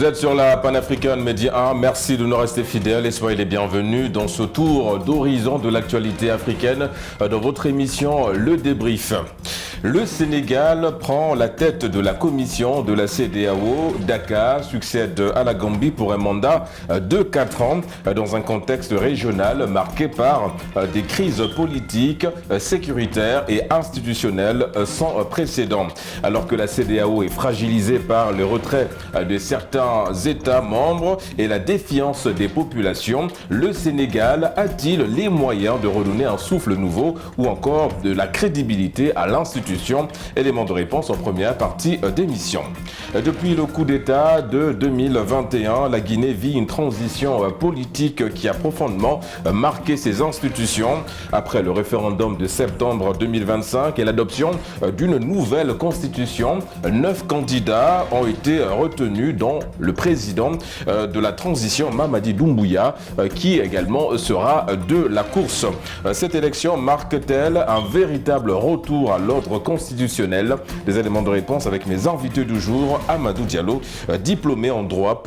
Vous êtes sur la Pan-African Média 1, merci de nous rester fidèles et soyez les bienvenus dans ce tour d'horizon de l'actualité africaine dans votre émission Le Débrief. Le Sénégal prend la tête de la commission de la CEDEAO. Dakar succède à la Gambie pour un mandat de 4 ans dans un contexte régional marqué par des crises politiques, sécuritaires et institutionnelles sans précédent. Alors que la CEDEAO est fragilisée par le retrait de certains États membres et la défiance des populations, le Sénégal a-t-il les moyens de redonner un souffle nouveau ou encore de la crédibilité à l'institution? Élément de réponse en première partie d'émission. Depuis le coup d'État de 2021, la Guinée vit une transition politique qui a profondément marqué ses institutions. Après le référendum de septembre 2025 et l'adoption d'une nouvelle constitution, 9 candidats ont été retenus, dont le président de la transition, Mamadi Doumbouya, qui également sera de la course. Cette élection marque-t-elle un véritable retour à l'ordre constitutionnel? Des éléments de réponse avec mes invités du jour. Amadou Diallo, diplômé en droit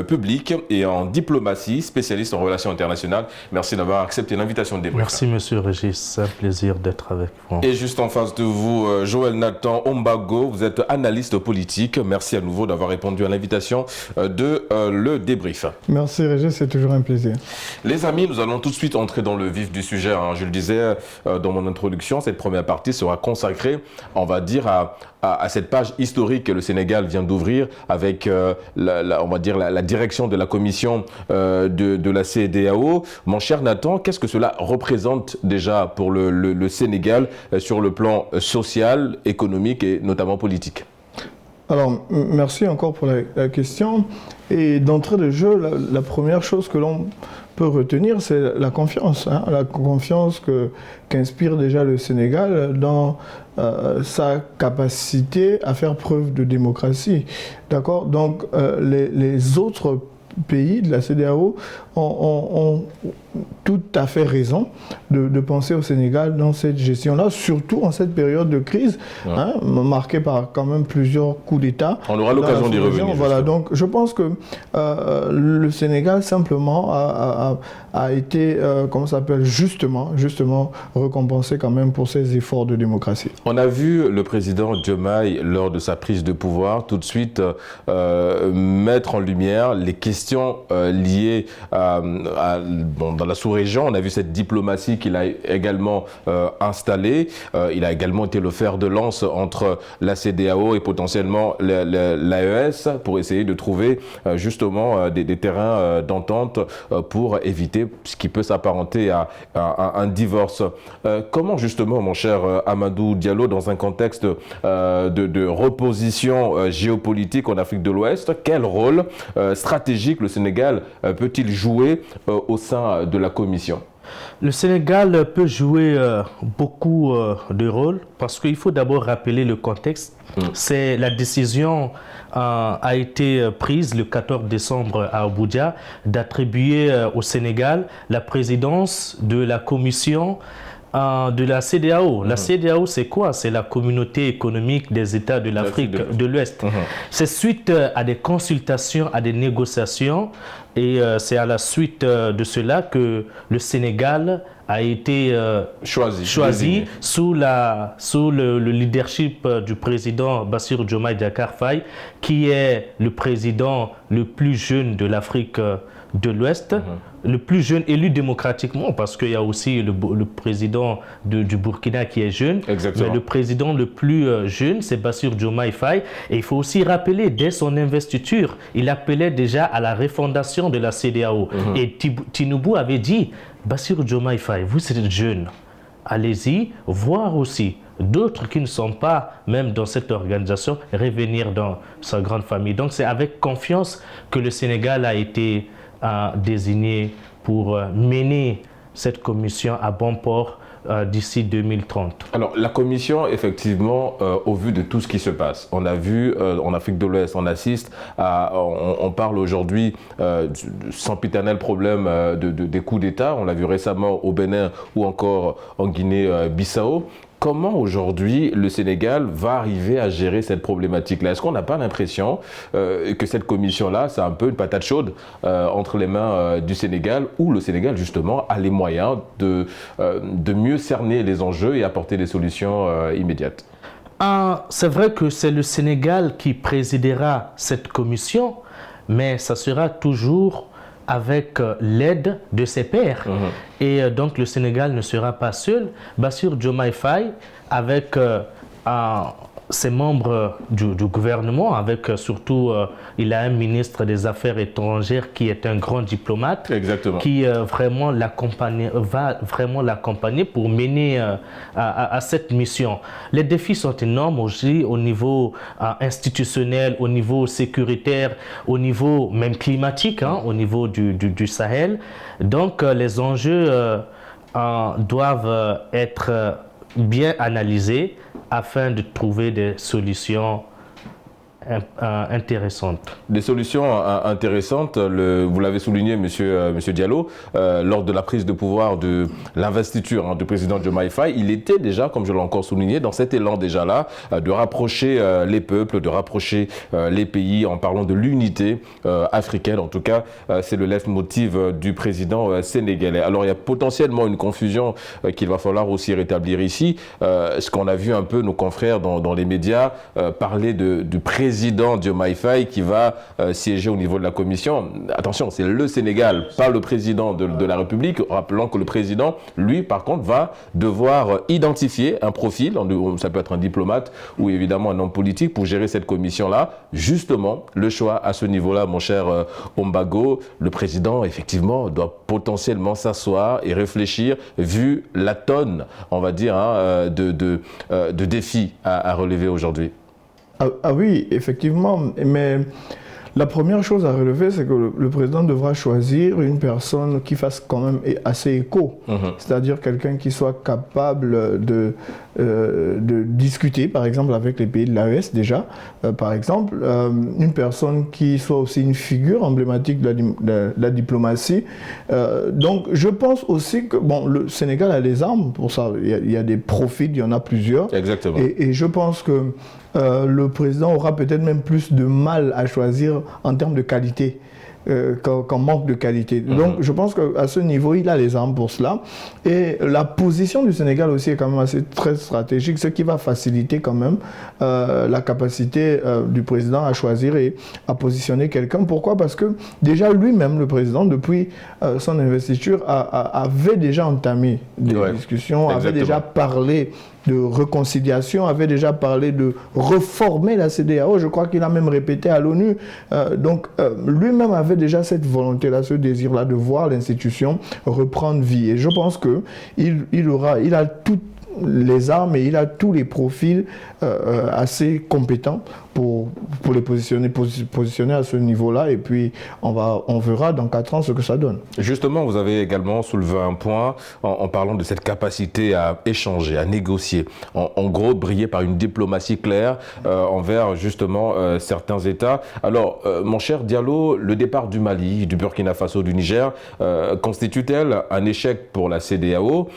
public et en diplomatie, spécialiste en relations internationales. Merci d'avoir accepté l'invitation de débrief. Merci Monsieur Régis, c'est un plaisir d'être avec vous. Et juste en face de vous, Joël Nathan Ombago, vous êtes analyste politique. Merci à nouveau d'avoir répondu à l'invitation de Le Débrief. Merci Régis, c'est toujours un plaisir. Les amis, nous allons tout de suite entrer dans le vif du sujet. Je le disais dans mon introduction, cette première partie sera consacrée, on va dire, à cette page historique que le Sénégal vient d'ouvrir avec la direction de la commission de la CEDEAO. Mon cher Nathan, qu'est-ce que cela représente déjà pour le Sénégal sur le plan social, économique et notamment politique? Alors, merci encore pour la question. Et d'entrée de jeu, la première chose que l'on peut retenir, c'est la confiance. La confiance qu'inspire déjà le Sénégal dans sa capacité à faire preuve de démocratie. D'accord? Donc, les autres pays de la CEDEAO ont tout à fait raison de penser au Sénégal dans cette gestion-là, surtout en cette période de crise, marquée par quand même plusieurs coups d'État. On aura l'occasion d'y revenir. Voilà, donc je pense que le Sénégal simplement a été, justement récompensé quand même pour ses efforts de démocratie. On a vu le président Diomaye, lors de sa prise de pouvoir, tout de suite mettre en lumière les questions liées dans la sous-région. On a vu cette diplomatie qu'il a également installée. Il a également été le fer de lance entre la CEDEAO et potentiellement l'AES pour essayer de trouver justement des terrains d'entente pour éviter ce qui peut s'apparenter à un divorce. Comment justement, mon cher Amadou Diallo, dans un contexte de reposition géopolitique en Afrique de l'Ouest, quel rôle stratégique le Sénégal peut-il jouer au sein de la Commission? Le Sénégal peut jouer beaucoup de rôles parce qu'il faut d'abord rappeler le contexte. C'est la décision a été prise le 14 décembre à Abuja d'attribuer au Sénégal la présidence de la Commission de la CEDEAO. La CEDEAO, c'est quoi? C'est la communauté économique des États de l'Afrique de l'Ouest. C'est suite à des consultations, à des négociations, et c'est à la suite de cela que le Sénégal a été choisi sous le leadership du président Bassirou Diomaye Diakhar Faye, qui est le président le plus jeune de l'Afrique de l'Ouest, le plus jeune élu démocratiquement, parce qu'il y a aussi le président du Burkina qui est jeune. Exactement. Mais le président le plus jeune, c'est Bassirou Diomaye Faye. Et il faut aussi rappeler, dès son investiture, il appelait déjà à la refondation de la CEDEAO. Et Tinubu avait dit, Bassirou Diomaye Faye, vous êtes jeune, allez-y, voir aussi d'autres qui ne sont pas même dans cette organisation revenir dans sa grande famille. Donc c'est avec confiance que le Sénégal a été désigné pour mener cette commission à bon port d'ici 2030. Alors la commission, effectivement, au vu de tout ce qui se passe, on a vu en Afrique de l'Ouest, on assiste à, on parle aujourd'hui du sempiternel problème des coups d'État. On l'a vu récemment au Bénin ou encore en Guinée-Bissau. Comment aujourd'hui le Sénégal va arriver à gérer cette problématique-là? Est-ce qu'on n'a pas l'impression que cette commission-là, c'est un peu une patate chaude entre les mains du Sénégal, où le Sénégal justement a les moyens de mieux cerner les enjeux et apporter des solutions immédiates? C'est vrai que c'est le Sénégal qui présidera cette commission, mais ça sera toujours avec l'aide de ses pairs. Et donc le Sénégal ne sera pas seul. Bassirou Diomaye Faye, avec ses membres du gouvernement, avec surtout, il a un ministre des Affaires étrangères qui est un grand diplomate. Exactement. Qui va vraiment l'accompagner pour mener à cette mission. Les défis sont énormes aussi au niveau institutionnel, au niveau sécuritaire, au niveau même climatique, au niveau du Sahel. Donc les enjeux doivent être bien analysés afin de trouver des solutions intéressantes. Des solutions intéressantes, vous l'avez souligné, monsieur Diallo, lors de la prise de pouvoir de l'investiture du président Diomaye Faye, il était déjà, comme je l'ai encore souligné, dans cet élan déjà là, de rapprocher les peuples, de rapprocher les pays en parlant de l'unité africaine. En tout cas, c'est le leitmotiv du président sénégalais. Alors il y a potentiellement une confusion qu'il va falloir aussi rétablir ici. Ce qu'on a vu un peu nos confrères dans les médias parler du président Diomaye Faye qui va siéger au niveau de la commission. Attention, c'est le Sénégal, pas le président de la République. Rappelons que le président, lui, par contre, va devoir identifier un profil, ça peut être un diplomate ou évidemment un homme politique pour gérer cette commission-là. Justement, le choix à ce niveau-là, mon cher Ombago, le président, effectivement, doit potentiellement s'asseoir et réfléchir, vu la tonne, on va dire, de défis à relever aujourd'hui. Ah oui, effectivement, mais la première chose à relever, c'est que le président devra choisir une personne qui fasse quand même assez écho, c'est-à-dire quelqu'un qui soit capable de discuter, par exemple, avec les pays de l'AES déjà, par exemple, une personne qui soit aussi une figure emblématique de la diplomatie. Donc, je pense aussi que, bon, le Sénégal a les armes pour ça, il y a des profils, il y en a plusieurs. Exactement. Et je pense que le président aura peut-être même plus de mal à choisir en termes de qualité qu'en manque de qualité. Donc je pense qu'à ce niveau, il a les armes pour cela. Et la position du Sénégal aussi est quand même très stratégique, ce qui va faciliter quand même la capacité du président à choisir et à positionner quelqu'un. Pourquoi? Parce que déjà lui-même, le président, depuis son investiture, avait déjà entamé des discussions, avait déjà parlé de réconciliation, avait déjà parlé de reformer la CEDEAO. Je crois qu'il a même répété à l'ONU. Donc, lui-même avait déjà cette volonté-là, ce désir-là de voir l'institution reprendre vie. Et je pense qu'il a toutes les armes et il a tous les profils assez compétents pour les positionner à ce niveau-là. Et puis, on verra dans 4 ans ce que ça donne. Justement, vous avez également soulevé un point en parlant de cette capacité à échanger, à négocier. En gros, briller par une diplomatie claire envers justement certains États. Alors, mon cher Diallo, le départ du Mali, du Burkina Faso, du Niger, constitue-t-elle un échec pour la CEDEAO?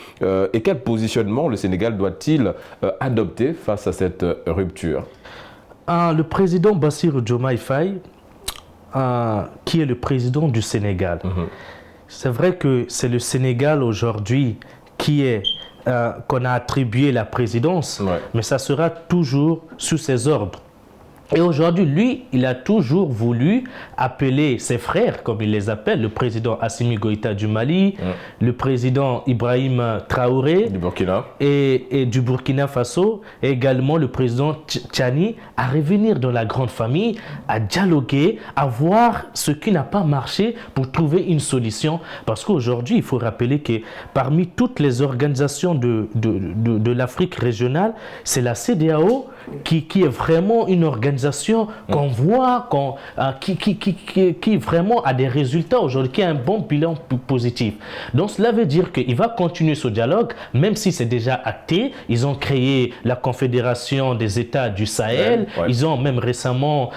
Et quel positionnement le Sénégal doit-il adopter face à cette rupture? Le président Bassirou Diomaye Faye, qui est le président du Sénégal, c'est vrai que c'est le Sénégal aujourd'hui qu'on a attribué la présidence, mais ça sera toujours sous ses ordres. Et aujourd'hui, lui, il a toujours voulu appeler ses frères, comme il les appelle, le président Assimi Goïta du Mali, le président Ibrahim Traoré du Burkina et du Burkina Faso, et également le président Tchani, à revenir dans la grande famille, à dialoguer, à voir ce qui n'a pas marché pour trouver une solution. Parce qu'aujourd'hui, il faut rappeler que parmi toutes les organisations de l'Afrique régionale, c'est la CEDEAO qui est vraiment une organisation qu'on voit, qui vraiment a des résultats aujourd'hui, qui a un bon bilan positif. Donc cela veut dire qu'il va continuer ce dialogue, même si c'est déjà acté. Ils ont créé la Confédération des États du Sahel, ils ont même récemment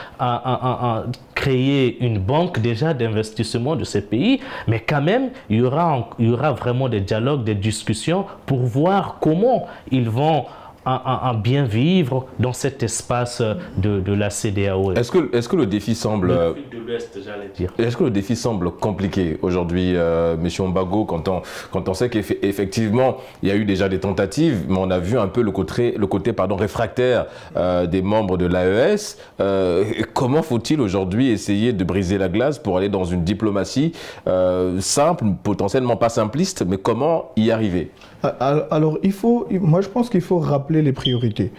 créé une banque déjà d'investissement de ces pays, mais quand même, il y aura vraiment des dialogues, des discussions pour voir comment ils vont bien vivre dans cet espace de la CEDEAO. Est-ce que le défi semble... Est-ce que le défi semble compliqué aujourd'hui, M. Ombago, quand on sait qu'effectivement, il y a eu déjà des tentatives, mais on a vu un peu le côté réfractaire des membres de l'AES. Comment faut-il aujourd'hui essayer de briser la glace pour aller dans une diplomatie simple, potentiellement pas simpliste, mais comment y arriver? Alors, moi je pense qu'il faut rappeler les priorités.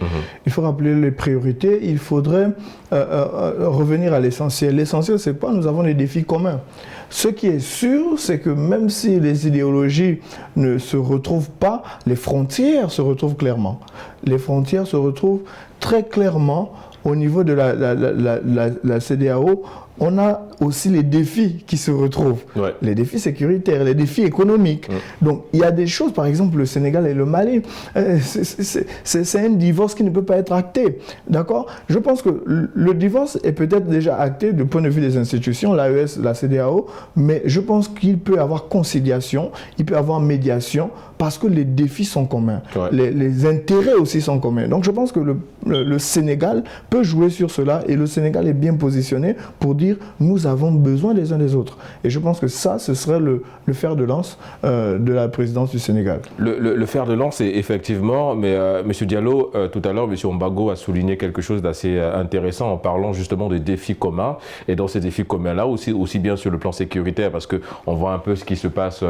Il faut rappeler les priorités, il faudrait revenir à l'essentiel. L'essentiel, c'est quoi? Nous avons des défis communs. Ce qui est sûr, c'est que même si les idéologies ne se retrouvent pas, les frontières se retrouvent clairement. Les frontières se retrouvent très clairement au niveau de la CEDEAO. On a aussi les défis qui se retrouvent, les défis sécuritaires, les défis économiques. Donc, il y a des choses, par exemple, le Sénégal et le Mali, c'est un divorce qui ne peut pas être acté, d'accord? Je pense que le divorce est peut-être déjà acté du point de vue des institutions, l'AES, la CEDEAO, mais je pense qu'il peut y avoir conciliation, il peut y avoir médiation, parce que les défis sont communs, les intérêts aussi sont communs. Donc, je pense que le Sénégal peut jouer sur cela, et le Sénégal est bien positionné pour dire nous avons besoin les uns des autres. Et je pense que ça, ce serait le fer de lance de la présidence du Sénégal. Le fer de lance, c'est effectivement, mais M. Diallo, tout à l'heure, M. Ombago a souligné quelque chose d'assez intéressant en parlant justement des défis communs. Et dans ces défis communs-là, aussi bien sur le plan sécuritaire, parce qu'on voit un peu ce qui se passe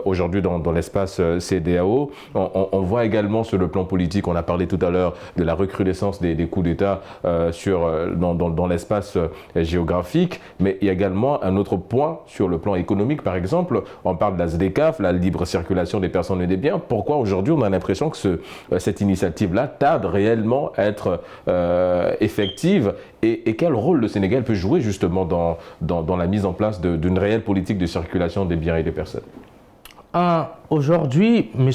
aujourd'hui dans l'espace CEDEAO. On voit également sur le plan politique, on a parlé tout à l'heure de la recrudescence des coups d'État dans l'espace géographique. Mais il y a également un autre point sur le plan économique, par exemple, on parle de la ZDECAF, la libre circulation des personnes et des biens. Pourquoi aujourd'hui on a l'impression que cette initiative-là tarde réellement à être effective et quel rôle le Sénégal peut jouer justement dans la mise en place d'une réelle politique de circulation des biens et des personnes? Aujourd'hui, M.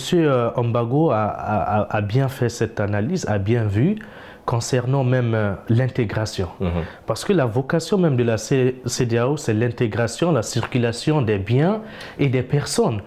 Ombago a bien fait cette analyse, a bien vu concernant même l'intégration. Parce que la vocation même de la CEDEAO, c'est l'intégration, la circulation des biens et des personnes.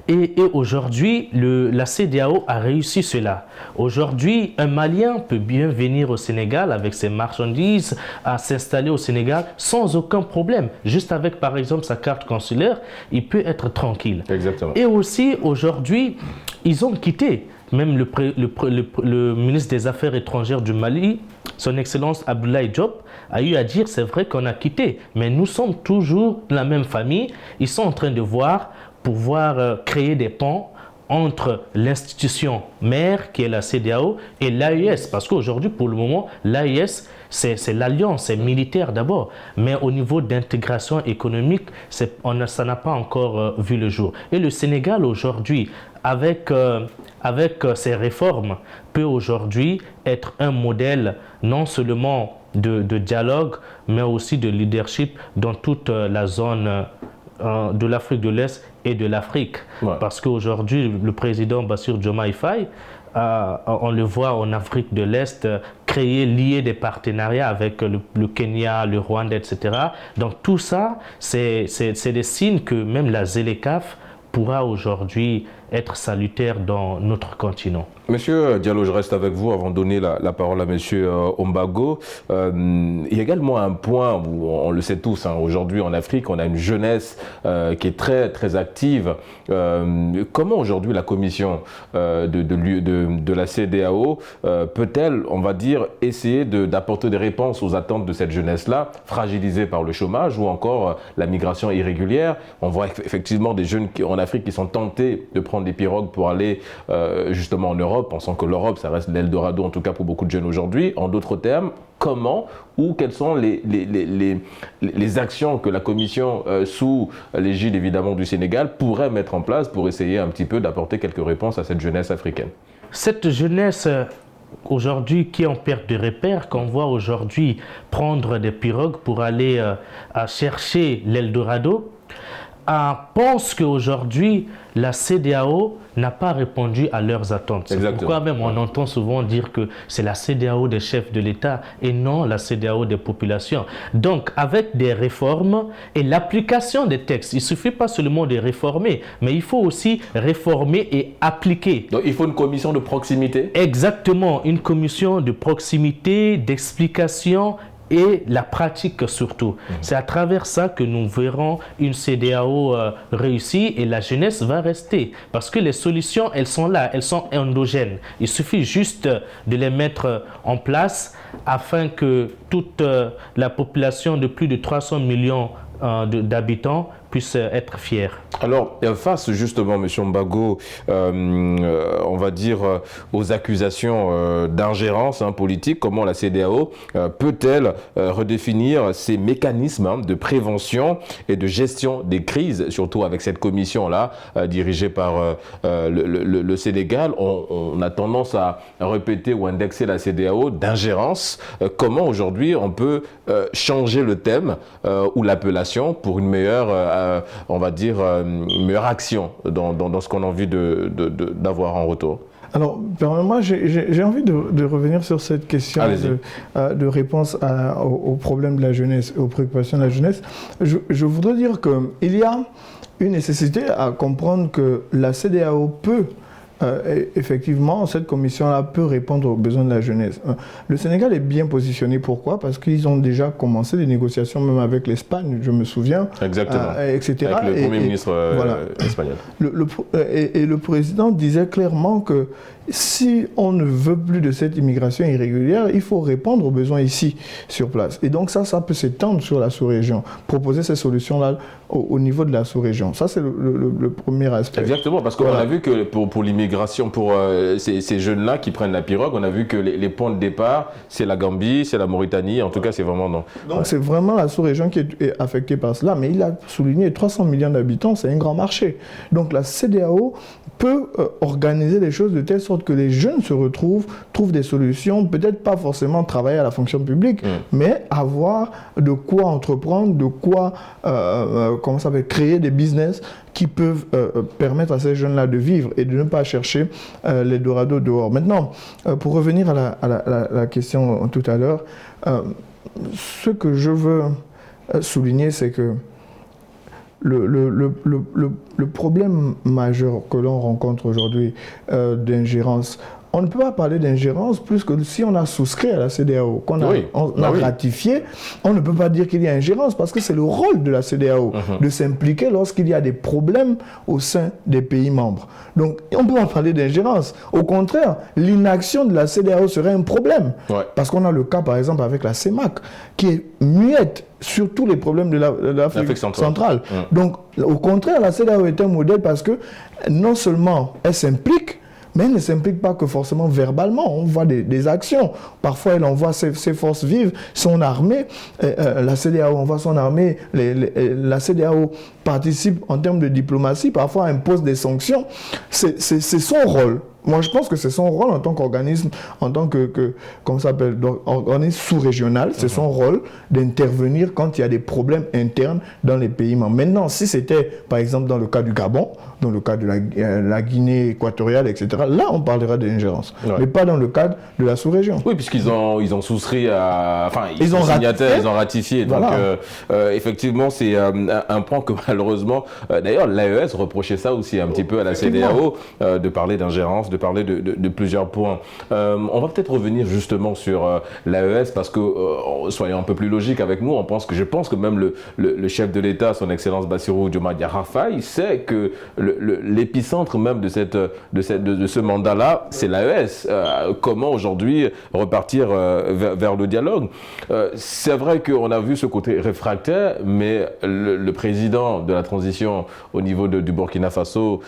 Et aujourd'hui, la CEDEAO a réussi cela. Aujourd'hui, un Malien peut bien venir au Sénégal avec ses marchandises, à s'installer au Sénégal sans aucun problème. Juste avec, par exemple, sa carte consulaire, il peut être tranquille. Exactement. Et aussi, aujourd'hui, ils ont quitté. Même le ministre des Affaires étrangères du Mali, son Excellence Abdoulaye Diop, a eu à dire, c'est vrai qu'on a quitté, mais nous sommes toujours la même famille. Ils sont en train de voir, pouvoir créer des ponts entre l'institution mère, qui est la CEDEAO, et l'AES. Parce qu'aujourd'hui, pour le moment, l'AES, c'est l'alliance, c'est militaire d'abord. Mais au niveau d'intégration économique, ça n'a pas encore vu le jour. Et le Sénégal, aujourd'hui, avec ces réformes, peut aujourd'hui être un modèle non seulement de dialogue, mais aussi de leadership dans toute la zone de l'Afrique de l'Est et de l'Afrique. Parce qu'aujourd'hui, le président Bassirou Diomaye Faye, on le voit en Afrique de l'Est, lier des partenariats avec le Kenya, le Rwanda, etc. Donc tout ça, c'est des signes que même la ZLECAf pourra aujourd'hui être salutaire dans notre continent. Monsieur Diallo, je reste avec vous avant de donner la parole à Monsieur Ombago. Il y a également un point où on le sait tous, aujourd'hui en Afrique, on a une jeunesse qui est très très active. Comment aujourd'hui la commission de la CEDEAO peut-elle, on va dire, essayer d'apporter des réponses aux attentes de cette jeunesse-là, fragilisée par le chômage ou encore la migration irrégulière? On voit effectivement des jeunes en Afrique qui sont tentés de prendre des pirogues pour aller justement en Europe, pensant que l'Europe, ça reste l'Eldorado, en tout cas pour beaucoup de jeunes aujourd'hui. En d'autres termes, comment ou quelles sont les actions que la Commission, sous l'égide évidemment du Sénégal, pourrait mettre en place pour essayer un petit peu d'apporter quelques réponses à cette jeunesse africaine? Cette jeunesse aujourd'hui qui est en perte de repère, qu'on voit aujourd'hui prendre des pirogues pour aller à chercher l'Eldorado, pense qu'aujourd'hui, la CEDEAO n'a pas répondu à leurs attentes. C'est pourquoi même on entend souvent dire que c'est la CEDEAO des chefs de l'État et non la CEDEAO des populations. Donc, avec des réformes et l'application des textes, il ne suffit pas seulement de réformer, mais il faut aussi réformer et appliquer. Donc, il faut une commission de proximité? Exactement, une commission de proximité, d'explication et la pratique surtout. C'est à travers ça que nous verrons une CEDEAO réussie et la jeunesse va rester. Parce que les solutions, elles sont là, elles sont endogènes. Il suffit juste de les mettre en place afin que toute la population de plus de 300 millions d'habitants puisse être fiers. Alors, face justement, M. Mbago, on va dire aux accusations d'ingérence politique, comment la CEDEAO peut-elle redéfinir ses mécanismes de prévention et de gestion des crises, surtout avec cette commission-là, dirigée par le Sénégal. On a tendance à répéter ou indexer la CEDEAO d'ingérence. Comment aujourd'hui on peut changer le thème ou l'appellation pour une meilleure on va dire, meilleure action dans ce qu'on a envie d'avoir en retour? Alors, moi, j'ai envie de revenir sur cette question de réponse aux problèmes de la jeunesse, aux préoccupations de la jeunesse. Je voudrais dire qu'il y a une nécessité à comprendre que la CEDEAO peut effectivement, cette commission-là peut répondre aux besoins de la jeunesse. Le Sénégal est bien positionné. Pourquoi? Parce qu'ils ont déjà commencé des négociations, même avec l'Espagne, je me souviens. Exactement. Etc. Avec le Premier ministre espagnol. Et le président disait clairement que si on ne veut plus de cette immigration irrégulière, il faut répondre aux besoins ici, sur place. Et donc ça peut s'étendre sur la sous-région. Proposer ces solutions-là au niveau de la sous-région. Ça, c'est le premier aspect. Exactement, parce qu'on a vu que pour l'immigration, pour ces jeunes-là qui prennent la pirogue, on a vu que les points de départ, c'est la Gambie, c'est la Mauritanie, en tout cas, c'est vraiment non. Donc c'est vraiment la sous-région qui est affectée par cela. Mais il a souligné 300 millions d'habitants, c'est un grand marché. Donc la CEDEAO peut organiser les choses de telle sorte que les jeunes se retrouvent, trouvent des solutions, peut-être pas forcément travailler à la fonction publique, mais avoir de quoi entreprendre, de quoi créer des business qui peuvent permettre à ces jeunes-là de vivre et de ne pas chercher l'Eldorado dehors. Maintenant, pour revenir à la question tout à l'heure, ce que je veux souligner, c'est que le problème majeur que l'on rencontre aujourd'hui d'ingérence, on ne peut pas parler d'ingérence plus que si on a souscrit à la CEDEAO, qu'on a ratifié, on ne peut pas dire qu'il y a ingérence parce que c'est le rôle de la CEDEAO de s'impliquer lorsqu'il y a des problèmes au sein des pays membres. Donc on peut pas parler d'ingérence. Au contraire, l'inaction de la CEDEAO serait un problème. Parce qu'on a le cas par exemple avec la CEMAC qui est muette sur tous les problèmes de l'Afrique centrale. Donc au contraire, la CEDEAO est un modèle parce que non seulement elle s'implique, mais elle ne s'implique pas que forcément verbalement. On voit des actions. Parfois, elle envoie ses forces vives, son armée. La CEDEAO envoie son armée. La CEDEAO participe en termes de diplomatie. Parfois, impose des sanctions. C'est son rôle. Moi, je pense que c'est son rôle en tant qu'organisme, en tant comment ça s'appelle, organisme sous-régional. C'est son rôle d'intervenir quand il y a des problèmes internes dans les pays membres. Maintenant, si c'était, par exemple, dans le cas du Gabon, dans le cas de la Guinée équatoriale, etc., là, on parlera d'ingérence. Mais pas dans le cadre de la sous-région. Oui, puisqu'ils ont souscrit à... Enfin, ils ont signataires, ils ont ratifié. Donc, effectivement, c'est un point que malheureusement... D'ailleurs, l'AES reprochait ça aussi un petit peu à la CEDEAO, de parler d'ingérence, de parler de plusieurs points. On va peut-être revenir justement sur l'AES parce que, soyons un peu plus logiques avec nous, je pense que même le chef de l'État, son Excellence Bassirou Diomaye Diakhar Faye, sait que l'épicentre même de ce mandat-là, c'est l'AES. Comment aujourd'hui repartir vers le dialogue? C'est vrai qu'on a vu ce côté réfractaire, mais le président de la transition au niveau du Burkina Faso,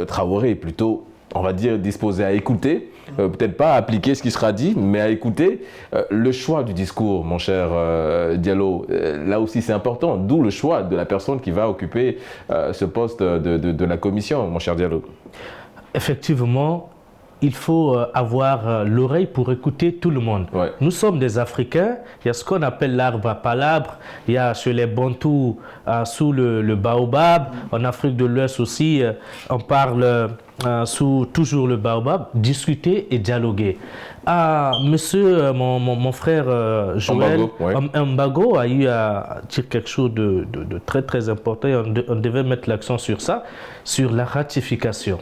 Traoré, est plutôt, on va dire, disposé à écouter, peut-être pas à appliquer ce qui sera dit, mais à écouter. Le choix du discours, mon cher Diallo, là aussi c'est important, d'où le choix de la personne qui va occuper ce poste de la commission, mon cher Diallo. Effectivement, il faut avoir l'oreille pour écouter tout le monde. Ouais. Nous sommes des Africains, il y a ce qu'on appelle l'arbre à palabres, il y a chez les Bantous sous le baobab, en Afrique de l'Ouest aussi, on parle sous toujours le baobab, discuter et dialoguer. Monsieur, mon frère Joël Mbago a eu à dire quelque chose de très très important et on devait mettre l'accent sur ça, sur la ratification.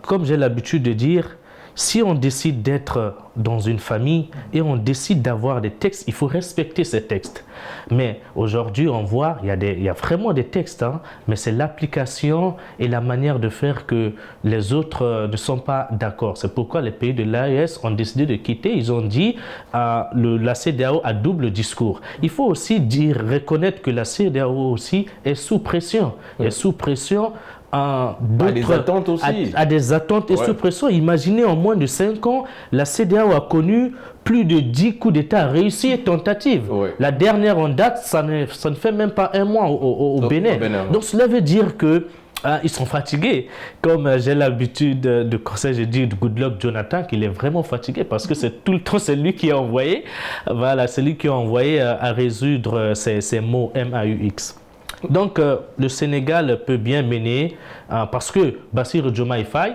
Comme j'ai l'habitude de dire, si on décide d'être dans une famille et on décide d'avoir des textes, il faut respecter ces textes. Mais aujourd'hui, on voit, il y a vraiment des textes, hein, mais c'est l'application et la manière de faire que les autres ne sont pas d'accord. C'est pourquoi les pays de l'AES ont décidé de quitter. Ils ont dit la CEDEAO a double discours. Il faut aussi reconnaître que la CEDEAO aussi est sous pression. Elle est sous pression à des attentes aussi. À des attentes et sous pression. Imaginez, en moins de 5 ans, la CEDEAO a connu plus de 10 coups d'État réussis et tentatives. La dernière en date, ça ne fait même pas un mois au Bénin. Donc cela veut dire que ils sont fatigués. Comme j'ai l'habitude de conseiller, je dis de Goodluck Jonathan qu'il est vraiment fatigué parce que c'est tout le temps c'est lui qui a envoyé. Voilà, c'est lui qui a envoyé à résoudre ces mots MAUX. Donc, le Sénégal peut bien mener parce que Bassirou Diomaye Faye,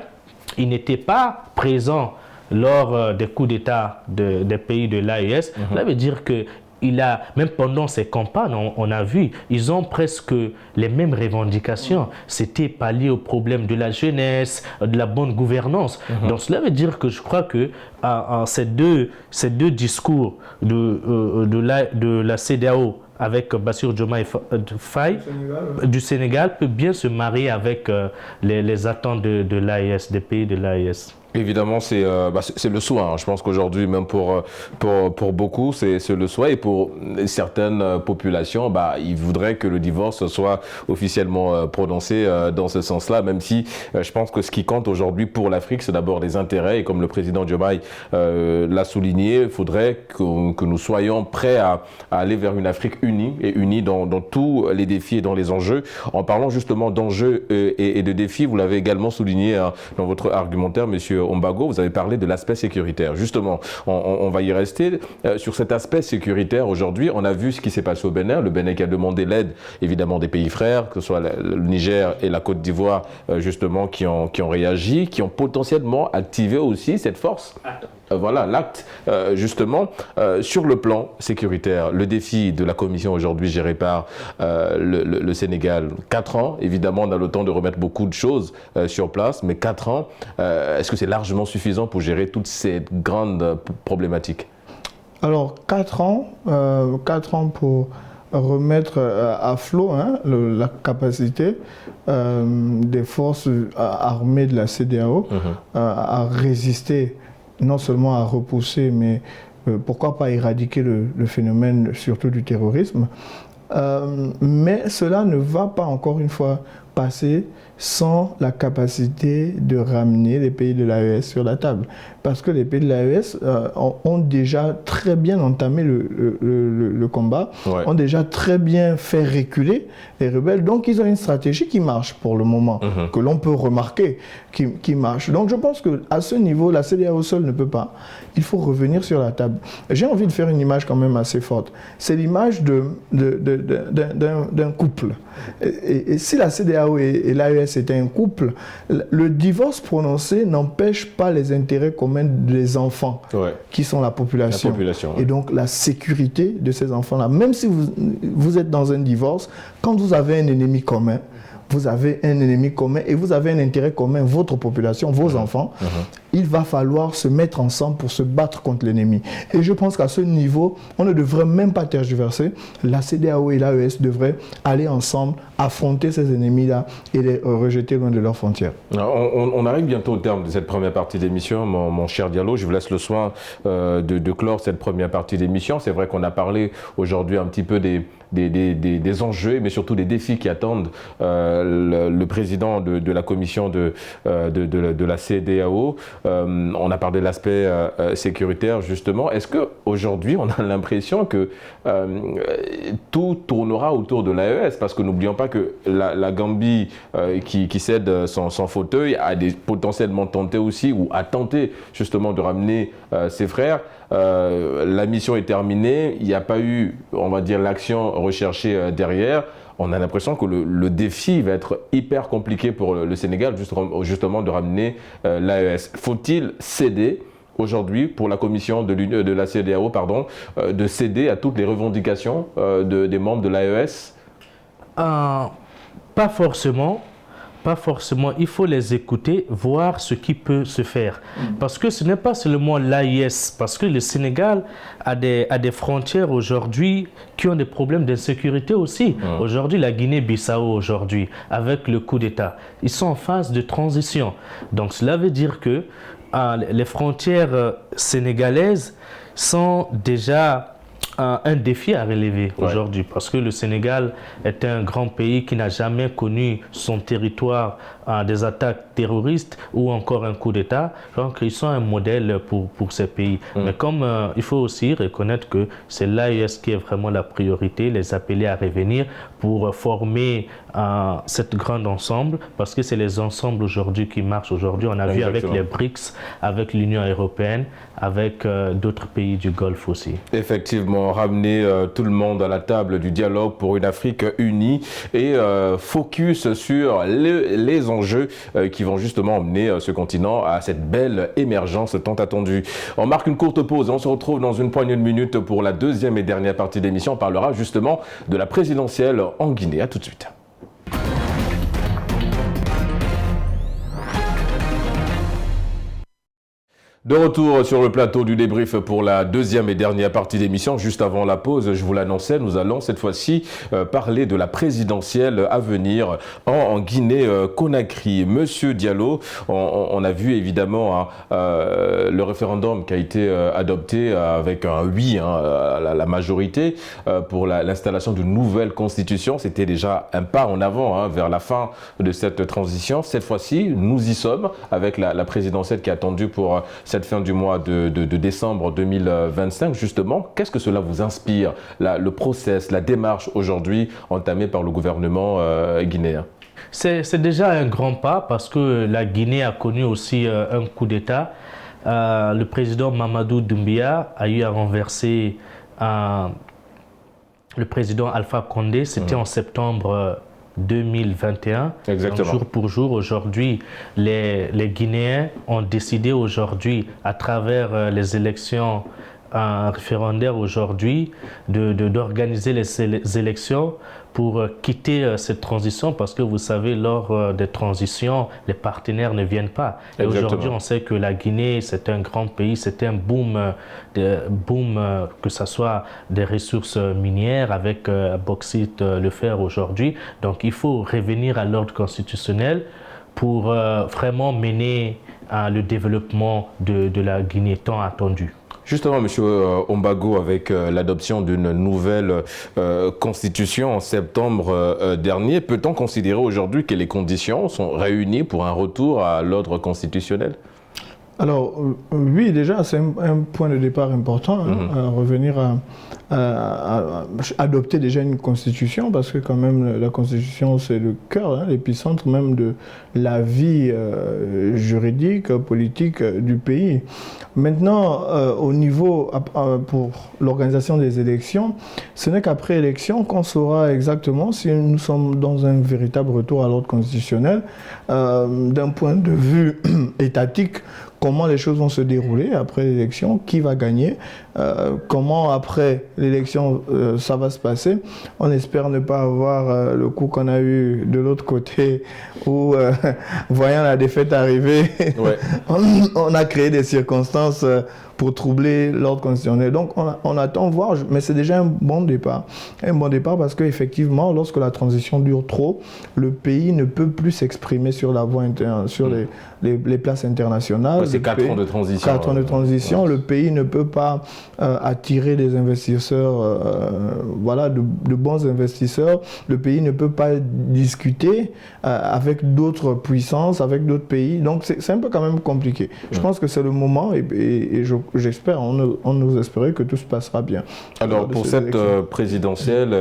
il n'était pas présent lors des coups d'État des pays de l'AES. Cela veut dire que même pendant ces campagnes, on a vu, ils ont presque les mêmes revendications. C'était pallier au problème de la jeunesse, de la bonne gouvernance. Donc cela veut dire que je crois que ces deux discours de la CEDEAO avec Bassirou Diomaye Faye du Sénégal peut bien se marier avec les attentes de l'AES, des pays de l'AES. Évidemment, c'est le souhait. Je pense qu'aujourd'hui, même pour beaucoup, c'est le souhait. Et pour certaines populations, ils voudraient que le divorce soit officiellement prononcé dans ce sens-là, même si je pense que ce qui compte aujourd'hui pour l'Afrique, c'est d'abord les intérêts. Et comme le président Diomaye l'a souligné, il faudrait que nous soyons prêts à aller vers une Afrique unie et unie dans tous les défis et dans les enjeux. En parlant justement d'enjeux et de défis, vous l'avez également souligné dans votre argumentaire, monsieur Mbago, vous avez parlé de l'aspect sécuritaire. Justement, on va y rester. Sur cet aspect sécuritaire, aujourd'hui, on a vu ce qui s'est passé au Bénin. Le Bénin qui a demandé l'aide, évidemment, des pays frères, que ce soit le Niger et la Côte d'Ivoire, justement, qui ont réagi, qui ont potentiellement activé aussi cette force. Voilà, l'acte, justement, sur le plan sécuritaire. Le défi de la commission aujourd'hui gérée par le Sénégal, 4 ans, évidemment, on a le temps de remettre beaucoup de choses sur place, mais 4 ans, est-ce que c'est largement suffisant pour gérer toutes ces grandes problématiques? Alors, 4 ans pour remettre à flot la capacité des forces armées de la CEDEAO à résister, non seulement à repousser, mais pourquoi pas éradiquer le phénomène, surtout du terrorisme. Mais cela ne va pas, encore une fois, passer sans la capacité de ramener les pays de l'AES sur la table. Parce que les pays de l'AES ont déjà très bien entamé le combat, ont déjà très bien fait reculer les rebelles. Donc ils ont une stratégie qui marche pour le moment, que l'on peut remarquer, qui marche. Donc je pense qu'à ce niveau, la CEDEAO seule ne peut pas. Il faut revenir sur la table. J'ai envie de faire une image quand même assez forte. C'est l'image d'un couple. Et si la CEDEAO et l'AES étaient un couple, le divorce prononcé n'empêche pas les intérêts communs des enfants, qui sont la population. Et donc la sécurité de ces enfants-là. Même si vous êtes dans un divorce, quand vous avez un ennemi commun, vous avez un ennemi commun et vous avez un intérêt commun, votre population, vos enfants, il va falloir se mettre ensemble pour se battre contre l'ennemi. Et je pense qu'à ce niveau, on ne devrait même pas tergiverser. La CEDEAO et l'AES devraient aller ensemble, affronter ces ennemis-là et les rejeter loin de leurs frontières. On arrive bientôt au terme de cette première partie d'émission, mon cher Diallo. Je vous laisse le soin de clore cette première partie d'émission. C'est vrai qu'on a parlé aujourd'hui un petit peu des des enjeux, mais surtout des défis qui attendent le président de la commission de la CEDEAO. On a parlé de l'aspect sécuritaire, justement. Est-ce qu'aujourd'hui, on a l'impression que tout tournera autour de l'AES? Parce que n'oublions pas que la Gambie, qui cède son fauteuil, a potentiellement tenté aussi, ou a tenté justement de ramener ses frères. La mission est terminée, il n'y a pas eu, on va dire, l'action recherchée derrière. On a l'impression que le défi va être hyper compliqué pour le Sénégal, justement de ramener l'AES. Faut-il céder aujourd'hui pour la commission de la CEDEAO, de céder à toutes les revendications des membres de l'AES? Pas forcément. Pas forcément, il faut les écouter, voir ce qui peut se faire. Parce que ce n'est pas seulement l'AIS, parce que le Sénégal a des cfrontières aujourd'hui qui ont des problèmes d'insécurité aussi. Aujourd'hui, la Guinée-Bissau, aujourd'hui, avec le coup d'État, ils sont en phase de transition. Donc cela veut dire que les frontières sénégalaises sont déjà un défi à relever aujourd'hui, parce que le Sénégal est un grand pays qui n'a jamais connu son territoire des attaques terroristes ou encore un coup d'État. Donc ils sont un modèle pour ces pays. Mais comme il faut aussi reconnaître que c'est l'AES qui est vraiment la priorité, les appeler à revenir pour former cette grande ensemble, parce que c'est les ensembles aujourd'hui qui marchent aujourd'hui. On a vu avec les BRICS, avec l'Union européenne, avec d'autres pays du Golfe aussi. Effectivement, ramener tout le monde à la table du dialogue pour une Afrique unie et focus sur les enjeux qui vont justement emmener ce continent à cette belle émergence tant attendue. On marque une courte pause, on se retrouve dans une poignée de minutes pour la deuxième et dernière partie de l'émission. On parlera justement de la présidentielle en Guinée. À tout de suite. De retour sur le plateau du débrief pour la deuxième et dernière partie d'émission. Juste avant la pause, je vous l'annonçais, nous allons cette fois-ci parler de la présidentielle à venir en Guinée-Conakry. Monsieur Diallo, on a vu évidemment le référendum qui a été adopté avec un oui, la majorité, pour l'installation d'une nouvelle constitution. C'était déjà un pas en avant vers la fin de cette transition. Cette fois-ci, nous y sommes avec la présidentielle qui est attendue pour cette fin du mois de décembre 2025, justement. Qu'est-ce que cela vous inspire, le process, la démarche aujourd'hui entamée par le gouvernement guinéen? C'est déjà un grand pas, parce que la Guinée a connu aussi un coup d'État. Le président Mamadou Doumbia a eu à renverser le président Alpha Condé. C'était en septembre 2021. Exactement. Donc, jour pour jour, aujourd'hui, les Guinéens ont décidé aujourd'hui, à travers les élections référendaires aujourd'hui, d'organiser les élections pour quitter cette transition, parce que vous savez, lors des transitions, les partenaires ne viennent pas. Et aujourd'hui, on sait que la Guinée, c'est un grand pays, c'est un boom, que ce soit des ressources minières avec bauxite, le fer aujourd'hui. Donc il faut revenir à l'ordre constitutionnel pour vraiment mener le développement de la Guinée tant attendu. Justement, M. Ombago, avec l'adoption d'une nouvelle constitution en septembre dernier, peut-on considérer aujourd'hui que les conditions sont réunies pour un retour à l'ordre constitutionnel? Alors, oui, déjà, c'est un point de départ important, revenir à adopter déjà une constitution, parce que quand même, la constitution, c'est le cœur, l'épicentre même de la vie juridique, politique du pays. Maintenant, au niveau, pour l'organisation des élections, ce n'est qu'après élection qu'on saura exactement si nous sommes dans un véritable retour à l'ordre constitutionnel, d'un point de vue étatique, comment les choses vont se dérouler après l'élection, qui va gagner, comment après l'élection ça va se passer. On espère ne pas avoir le coup qu'on a eu de l'autre côté où, voyant la défaite arriver, on a créé des circonstances pour troubler l'ordre constitutionnel. Donc on attend voir, mais c'est déjà un bon départ. Un bon départ parce qu'effectivement, lorsque la transition dure trop, le pays ne peut plus s'exprimer sur la voie interne, sur les places internationales. C'est 4 ans de transition. 4 ans de transition. Le pays ne peut pas attirer des investisseurs, de bons investisseurs. Le pays ne peut pas discuter avec d'autres puissances, avec d'autres pays. Donc c'est un peu quand même compliqué. Je pense que c'est le moment et j'espère, on nous espérait que tout se passera bien. Alors pour cette présidentielle,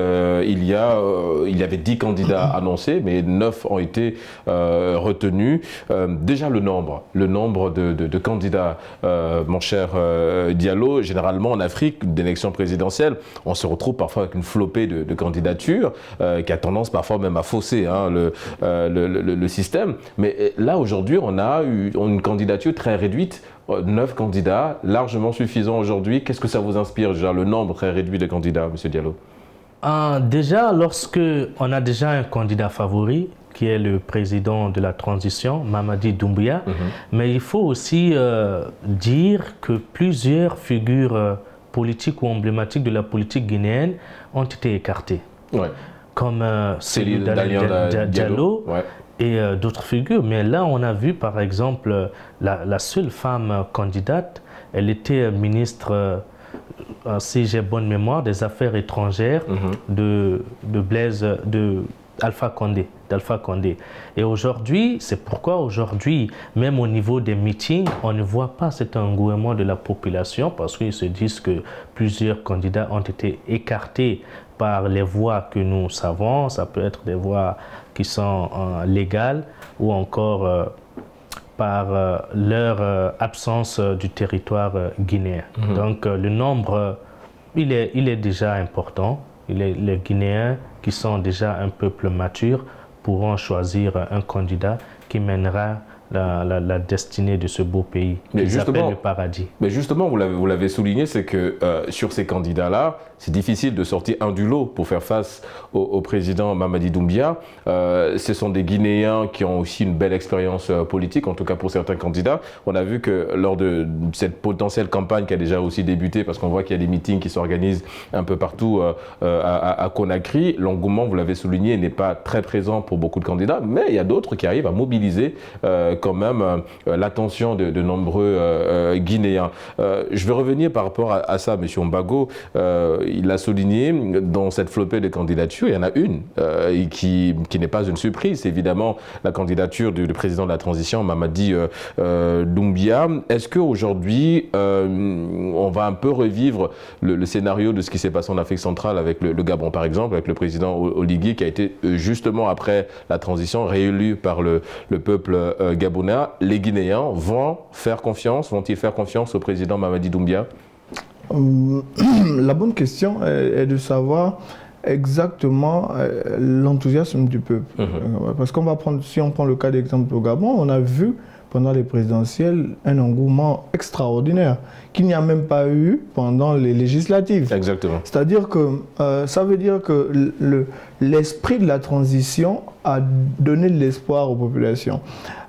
il y avait 10 candidats annoncés, mais 9 ont été retenus. Déjà le nombre de candidats, mon cher Diallo, généralement en Afrique, d'élections présidentielles, on se retrouve parfois avec une flopée de candidatures qui a tendance parfois même à fausser le système. Mais là aujourd'hui, on a eu une candidature très réduite. 9 candidats, largement suffisant aujourd'hui. Qu'est-ce que ça vous inspire, déjà, le nombre très réduit de candidats, M. Diallo? Déjà, lorsque on a déjà un candidat favori, qui est le président de la transition, Mamadi Doumbouya, mais il faut aussi dire que plusieurs figures politiques ou emblématiques de la politique guinéenne ont été écartées. Ouais. Comme celui d'Alian Diallo. Ouais. Et d'autres figures. Mais là, on a vu, par exemple, la seule femme candidate, elle était ministre, si j'ai bonne mémoire, des Affaires étrangères d'Alpha Condé. Et aujourd'hui, c'est pourquoi aujourd'hui, même au niveau des meetings, on ne voit pas cet engouement de la population parce qu'ils se disent que plusieurs candidats ont été écartés par les voies que nous savons. Ça peut être des voies qui sont légales ou encore par leur absence du territoire guinéen. Donc le nombre, il est déjà important. Les Guinéens qui sont déjà un peuple mature pourront choisir un candidat qui mènera la destinée de ce beau pays, qu'ils appellent le paradis. Mais justement, vous l'avez souligné, c'est que sur ces candidats-là, c'est difficile de sortir un du lot pour faire face au président Mamadi Doumbouya. Ce sont des Guinéens qui ont aussi une belle expérience politique, en tout cas pour certains candidats. On a vu que lors de cette potentielle campagne qui a déjà aussi débuté, parce qu'on voit qu'il y a des meetings qui s'organisent un peu partout à Conakry, l'engouement, vous l'avez souligné, n'est pas très présent pour beaucoup de candidats, mais il y a d'autres qui arrivent à mobiliser quand même l'attention de nombreux Guinéens. Je vais revenir par rapport à ça, M. Mbago. Il l'a souligné, dans cette flopée de candidatures, il y en a une qui n'est pas une surprise. C'est évidemment la candidature du président de la transition, Mamadi Doumbouya. Est-ce qu'aujourd'hui, on va un peu revivre le scénario de ce qui s'est passé en Afrique centrale avec le Gabon, par exemple, avec le président Oligui, qui a été justement après la transition réélu par le peuple gabonais? Les Guinéens vont-ils faire confiance au président Mamadi Doumbouya? La bonne question est de savoir exactement l'enthousiasme du peuple. Parce si on prend le cas d'exemple au Gabon, on a vu pendant les présidentielles un engouement extraordinaire qu'il n'y a même pas eu pendant les législatives. Exactement. C'est-à-dire que ça veut dire que l'esprit de la transition a donné de l'espoir aux populations.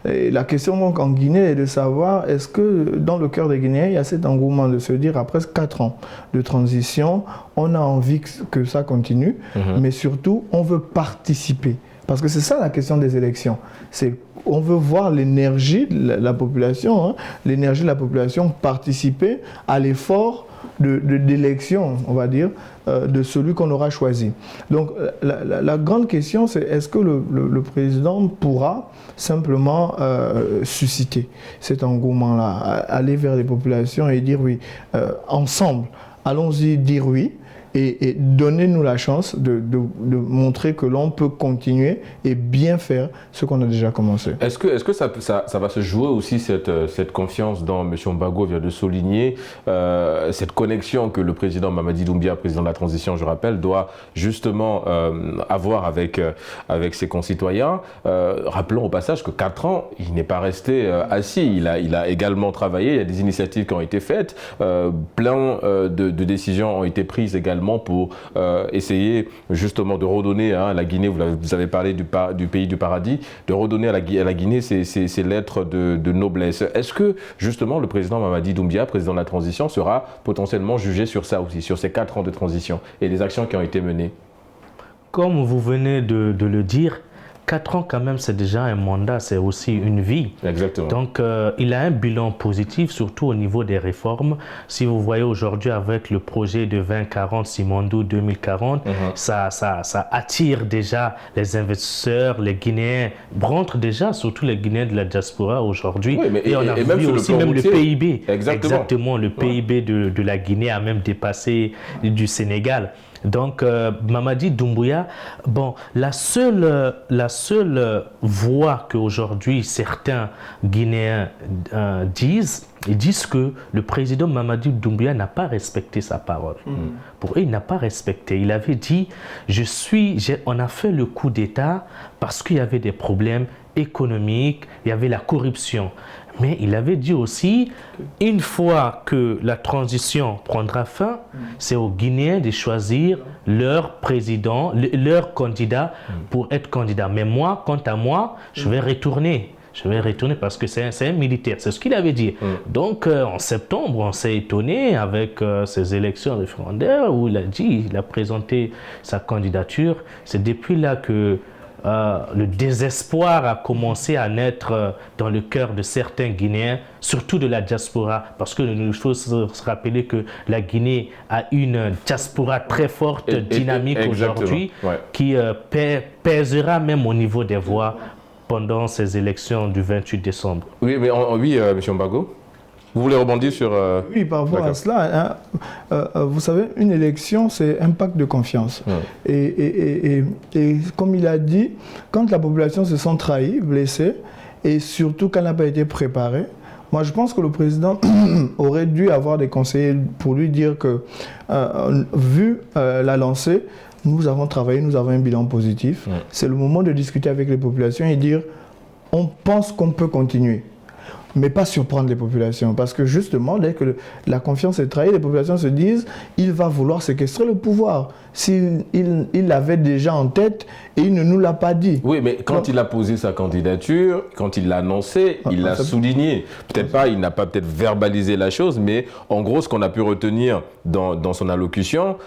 Et la question donc en Guinée est de savoir est-ce que dans le cœur des Guinéens il y a cet engouement de se dire après 4 ans de transition, on a envie que ça continue, mais surtout on veut participer. Parce que c'est ça la question des élections. On veut voir l'énergie de la population, l'énergie de la population participer à l'effort d'élection, on va dire, de celui qu'on aura choisi. Donc la grande question, c'est est-ce que le président pourra simplement susciter cet engouement-là, aller vers les populations et dire oui, ensemble, allons-y dire oui, et donnez-nous la chance de montrer que l'on peut continuer et bien faire ce qu'on a déjà commencé. Est-ce que ça va se jouer aussi cette confiance dont M. Mbago vient de souligner, cette connexion que le président Mamadi Doumbouya, président de la transition, je rappelle, doit justement avoir avec ses concitoyens. Rappelons au passage que 4 ans, il n'est pas resté assis. Il a également travaillé, il y a des initiatives qui ont été faites, plein de décisions ont été prises également pour essayer justement de redonner à la Guinée, vous avez parlé du pays du paradis, de redonner à la Guinée ses lettres de noblesse. Est-ce que justement le président Mamadi Doumbouya, président de la transition, sera potentiellement jugé sur ça aussi, sur ces 4 ans de transition et les actions qui ont été menées? Comme vous venez de le dire, 4 ans quand même, c'est déjà un mandat, c'est aussi une vie. Exactement. Donc, il a un bilan positif, surtout au niveau des réformes. Si vous voyez aujourd'hui avec le projet de 2040, Simandou 2040, ça attire déjà les investisseurs, les Guinéens rentrent déjà, surtout les Guinéens de la diaspora aujourd'hui. Oui, et on a vu même aussi même le PIB. Exactement. Le PIB de la Guinée a même dépassé du Sénégal. Donc, Mamadi Doumbouya, bon, la seule voix qu'aujourd'hui certains Guinéens disent, ils disent que le président Mamadi Doumbouya n'a pas respecté sa parole. Pour eux, il n'a pas respecté. Il avait dit, on a fait le coup d'État parce qu'il y avait des problèmes économiques, il y avait la corruption. Mais il avait dit aussi, une fois que la transition prendra fin, c'est aux Guinéens de choisir leur président, leur candidat pour être candidat. Mais moi, quant à moi, je vais retourner. Je vais retourner parce que c'est un militaire. C'est ce qu'il avait dit. Donc, en septembre, on s'est étonné avec ces élections référendaires où il a présenté sa candidature. C'est depuis là que le désespoir a commencé à naître dans le cœur de certains Guinéens, surtout de la diaspora, parce qu'il faut se rappeler que la Guinée a une diaspora très forte, dynamique aujourd'hui, qui pèsera même au niveau des voix pendant ces élections du 28 décembre. Oui, mais M. Mbago, vous voulez rebondir sur... Oui, par rapport à cela, vous savez, une élection, c'est un pacte de confiance. Et comme il a dit, quand la population se sent trahie, blessée, et surtout quand elle n'a pas été préparée, moi je pense que le président aurait dû avoir des conseillers pour lui dire que, vu la lancée, nous avons travaillé, nous avons un bilan positif. C'est le moment de discuter avec les populations et dire, on pense qu'on peut continuer. Mais pas surprendre les populations. Parce que justement, dès que la confiance est trahie, les populations se disent il va vouloir séquestrer le pouvoir. S'il l'avait déjà en tête et il ne nous l'a pas dit. Oui, mais quand il a posé sa candidature, quand il l'a annoncé, il l'a souligné. Peut-être pas, il n'a pas peut-être verbalisé la chose, mais en gros, ce qu'on a pu retenir dans son allocution,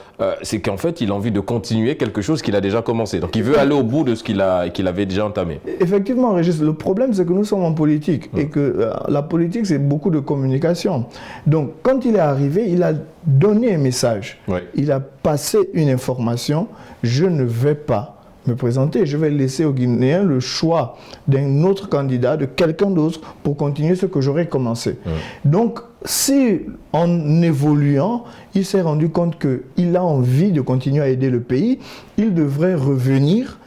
c'est qu'en fait, il a envie de continuer quelque chose qu'il a déjà commencé. Donc, il veut aller au bout de ce qu'il avait déjà entamé. Effectivement, Régis, le problème, c'est que nous sommes en politique et que la politique, c'est beaucoup de communication. Donc, quand il est arrivé, il a donné un message. Il a passé une information. Je ne vais pas me présenter. Je vais laisser aux Guinéens le choix d'un autre candidat, de quelqu'un d'autre, pour continuer ce que j'aurais commencé. Donc, si en évoluant, il s'est rendu compte qu'il a envie de continuer à aider le pays, il devrait revenir,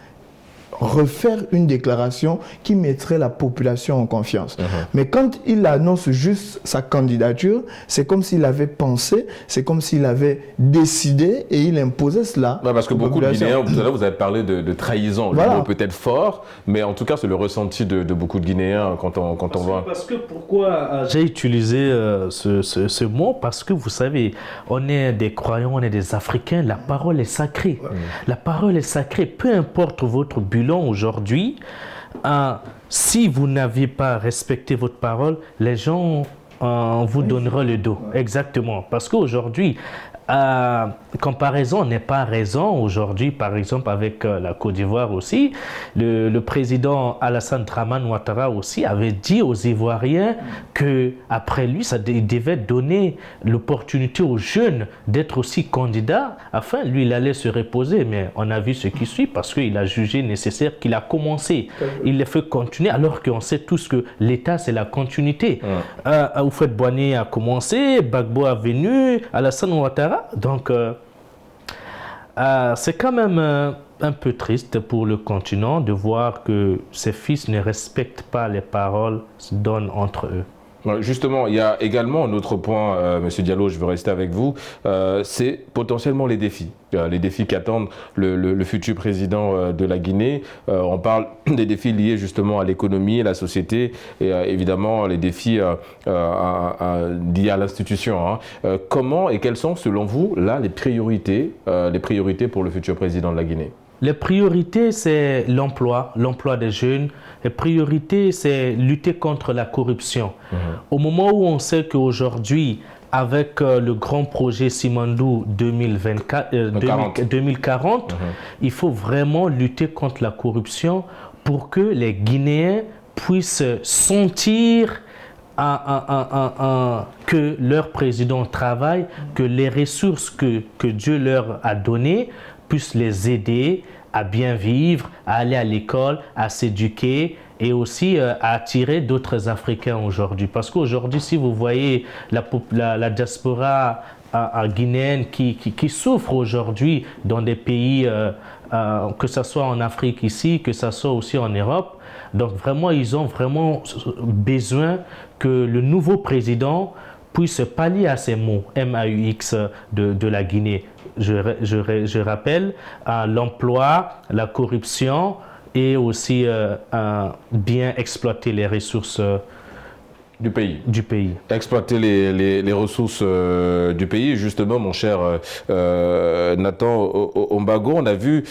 refaire une déclaration qui mettrait la population en confiance. Mais quand il annonce juste sa candidature, c'est comme s'il avait pensé, c'est comme s'il avait décidé et il imposait cela. Parce que beaucoup de Guinéens, tout à l'heure vous avez parlé de trahison, le mot peut-être fort, mais en tout cas c'est le ressenti de beaucoup de Guinéens quand on voit. Parce que pourquoi j'ai utilisé ce mot? Parce que vous savez, on est des croyants, on est des Africains, la parole est sacrée. La parole est sacrée, peu importe votre bilan aujourd'hui, si vous n'aviez pas respecté votre parole, les gens vous donneront le dos. Exactement. Parce qu'aujourd'hui, comparaison n'est pas raison. Aujourd'hui, par exemple, avec la Côte d'Ivoire aussi, le président Alassane Dramane Ouattara aussi avait dit aux Ivoiriens qu'après lui, il devait donner l'opportunité aux jeunes d'être aussi candidats, afin, lui, il allait se reposer. Mais on a vu ce qui suit parce qu'il a jugé nécessaire qu'il a commencé. Il les fait continuer alors qu'on sait tous que l'État, c'est la continuité. Houphouët-Boigny a commencé, Gbagbo a venu, Alassane Ouattara. Donc, c'est quand même un peu triste pour le continent de voir que ses fils ne respectent pas les paroles se donnent entre eux. Justement, il y a également un autre point, Monsieur Diallo, je veux rester avec vous, c'est potentiellement les défis qui attendent le futur président de la Guinée. On parle des défis liés justement à l'économie, à la société et évidemment les défis liés à l'institution. Comment et quelles sont selon vous là les priorités pour le futur président de la Guinée? Les priorités, c'est l'emploi des jeunes. Les priorités, c'est lutter contre la corruption. Au moment où on sait qu'aujourd'hui, avec le grand projet Simandou 2040, il faut vraiment lutter contre la corruption pour que les Guinéens puissent sentir que leur président travaille, que les ressources que Dieu leur a données puissent les aider à bien vivre, à aller à l'école, à s'éduquer et aussi à attirer d'autres Africains aujourd'hui. Parce qu'aujourd'hui, si vous voyez la diaspora guinéenne qui souffre aujourd'hui dans des pays, que ce soit en Afrique ici, que ce soit aussi en Europe, donc vraiment, ils ont vraiment besoin que le nouveau président puisse pallier à ces mots MAUX de la Guinée. Je rappelle l'emploi, la corruption et aussi bien exploiter les ressources du pays. Exploiter les ressources du pays. Justement, mon cher Nathan Ombago, on a vu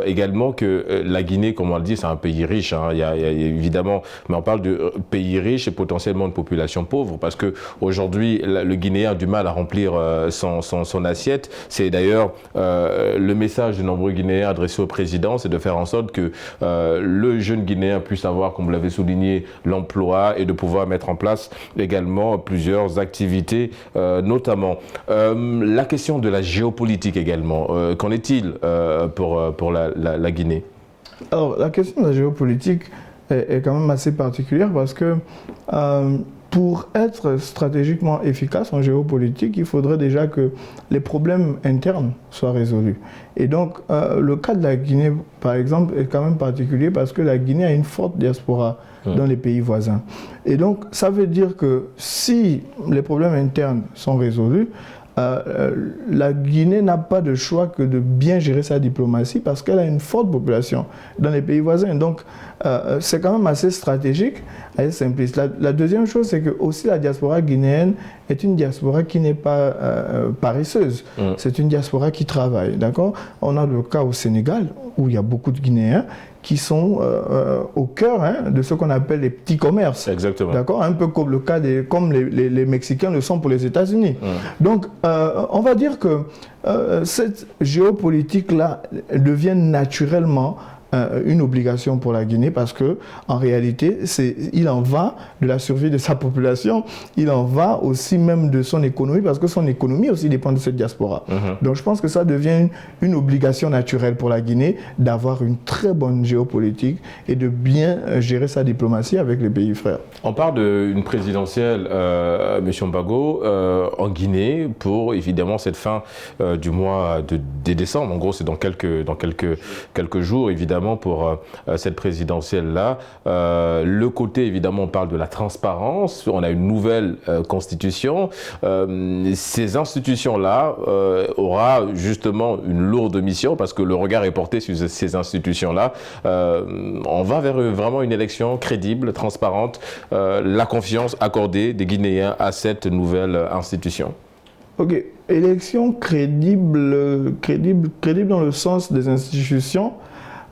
également que la Guinée, comme on le dit, c'est un pays riche. Hein. Il y a évidemment, mais on parle de pays riche et potentiellement de population pauvre, parce qu'aujourd'hui, le Guinéen a du mal à remplir son assiette. C'est d'ailleurs le message de nombreux Guinéens adressé au président, c'est de faire en sorte que le jeune Guinéen puisse avoir, comme vous l'avez souligné, l'emploi et de pouvoir mettre en place également plusieurs activités, notamment. La question de la géopolitique également, qu'en est-il pour la Guinée? Alors, la question de la géopolitique est quand même assez particulière parce que pour être stratégiquement efficace en géopolitique, il faudrait déjà que les problèmes internes soient résolus. Et donc, le cas de la Guinée, par exemple, est quand même particulier parce que la Guinée a une forte diaspora dans les pays voisins. Et donc, ça veut dire que si les problèmes internes sont résolus, la Guinée n'a pas de choix que de bien gérer sa diplomatie parce qu'elle a une forte population dans les pays voisins. Donc, c'est quand même assez stratégique, assez simpliste. La deuxième chose, c'est que aussi la diaspora guinéenne est une diaspora qui n'est pas paresseuse. C'est une diaspora qui travaille, d'accord? On a le cas au Sénégal, où il y a beaucoup de Guinéens qui sont au cœur de ce qu'on appelle les petits commerces. Exactement. D'accord? Un peu comme le cas comme les Mexicains le sont pour les États-Unis. Donc, on va dire que cette géopolitique-là devient naturellement une obligation pour la Guinée parce que en réalité, il en va de la survie de sa population, il en va aussi même de son économie parce que son économie aussi dépend de cette diaspora. Donc je pense que ça devient une obligation naturelle pour la Guinée d'avoir une très bonne géopolitique et de bien gérer sa diplomatie avec les pays frères. On parle d'une présidentielle, M. Ombago, en Guinée pour évidemment cette fin du mois de décembre. En gros, c'est dans quelques jours, évidemment, pour cette présidentielle-là. Le côté, évidemment, on parle de la transparence. On a une nouvelle constitution. Ces institutions-là aura justement une lourde mission parce que le regard est porté sur ces institutions-là. On va vers vraiment une élection crédible, transparente, la confiance accordée des Guinéens à cette nouvelle institution. Ok, élection crédible dans le sens des institutions.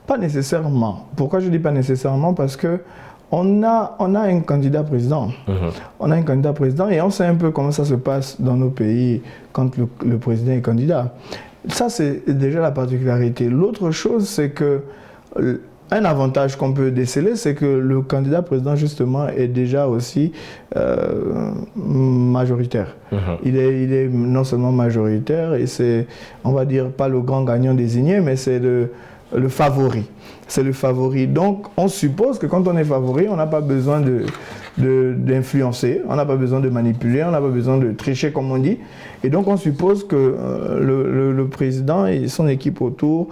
Pas nécessairement. Pourquoi je dis pas nécessairement? Parce que on a un candidat président. On a un candidat président et on sait un peu comment ça se passe dans nos pays quand le président est candidat. Ça, c'est déjà la particularité. L'autre chose, c'est que un avantage qu'on peut déceler, c'est que le candidat président, justement, est déjà aussi majoritaire. Il est non seulement majoritaire et c'est, on va dire, pas le grand gagnant désigné, mais c'est le favori. C'est le favori. Donc, on suppose que quand on est favori, on n'a pas besoin d'influencer, on n'a pas besoin de manipuler, on n'a pas besoin de tricher, comme on dit. Et donc, on suppose que le président et son équipe autour,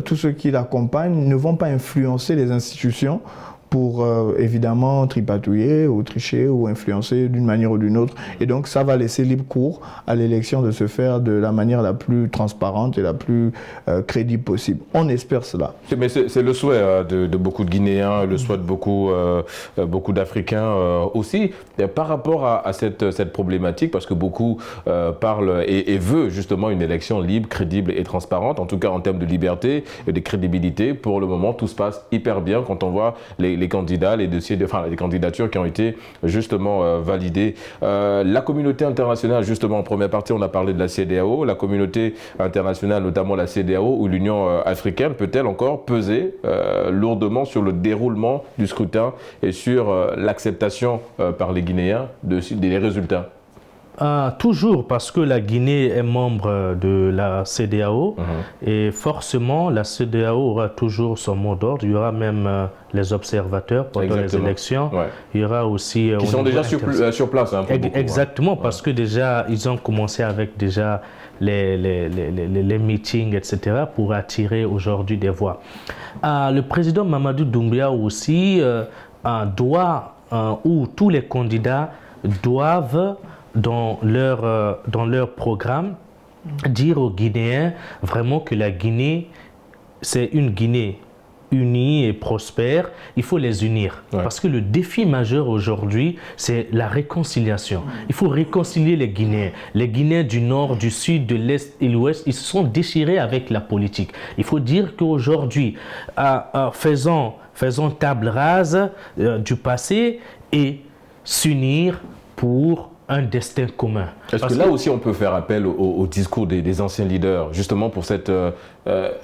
tous ceux qui l'accompagnent, ne vont pas influencer les institutions pour évidemment tripatouiller ou tricher ou influencer d'une manière ou d'une autre. Et donc ça va laisser libre cours à l'élection de se faire de la manière la plus transparente et la plus crédible possible. On espère cela. Mais c'est le souhait de beaucoup de Guinéens, le souhait de beaucoup d'Africains aussi. Et par rapport à cette problématique, parce que beaucoup parlent et veulent justement une élection libre, crédible et transparente, en tout cas en termes de liberté et de crédibilité, pour le moment tout se passe hyper bien quand on voit les les candidats, les dossiers, les candidatures qui ont été justement validées. La communauté internationale, justement, en première partie, on a parlé de la CEDEAO. La communauté internationale, notamment la CEDEAO ou l'Union africaine, peut-elle encore peser lourdement sur le déroulement du scrutin et sur l'acceptation par les Guinéens des résultats? Toujours, parce que la Guinée est membre de la CEDEAO et forcément la CEDEAO aura toujours son mot d'ordre. Il y aura même les observateurs pendant les élections. Ouais. Il y aura aussi... Qui sont déjà sur place. Hein, exactement, parce que déjà, ils ont commencé avec déjà les meetings, etc., pour attirer aujourd'hui des voix. Le président Mamadou Doumbouya aussi où tous les candidats doivent dans leur programme, dire aux Guinéens vraiment que la Guinée, c'est une Guinée unie et prospère. Il faut les unir. Ouais. Parce que le défi majeur aujourd'hui, c'est la réconciliation. Il faut réconcilier les Guinéens. Les Guinéens du nord, du sud, de l'est et de l'ouest, ils se sont déchirés avec la politique. Il faut dire qu'aujourd'hui, faisons table rase du passé et s'unir pour un destin commun. Est-ce que là aussi on peut faire appel au discours des anciens leaders, justement pour cette